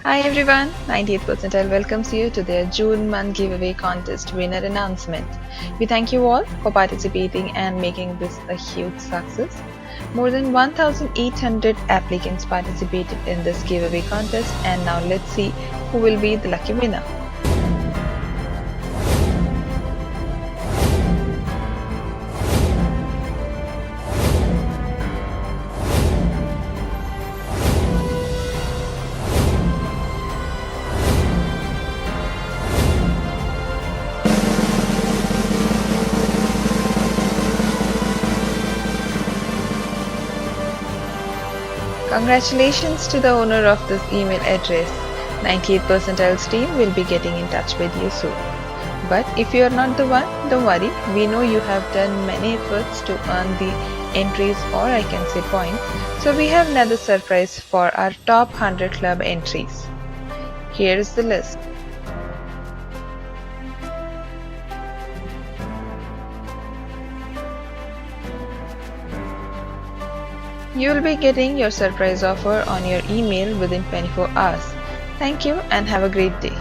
Hi everyone, 98th percentile welcomes you to their June month giveaway contest winner announcement. We thank you all for participating and making this a huge success. More than 1,800 applicants participated in this giveaway contest, and now let's see who will be the lucky winner. Congratulations to the owner of this email address. 98th percentile's team will be getting in touch with you soon. But if you are not the one, don't worry. We know you have done many efforts to earn the entries, or I can say points. So we have another surprise for our top 100 club entries. Here is the list. You will be getting your surprise offer on your email within 24 hours. Thank you and have a great day.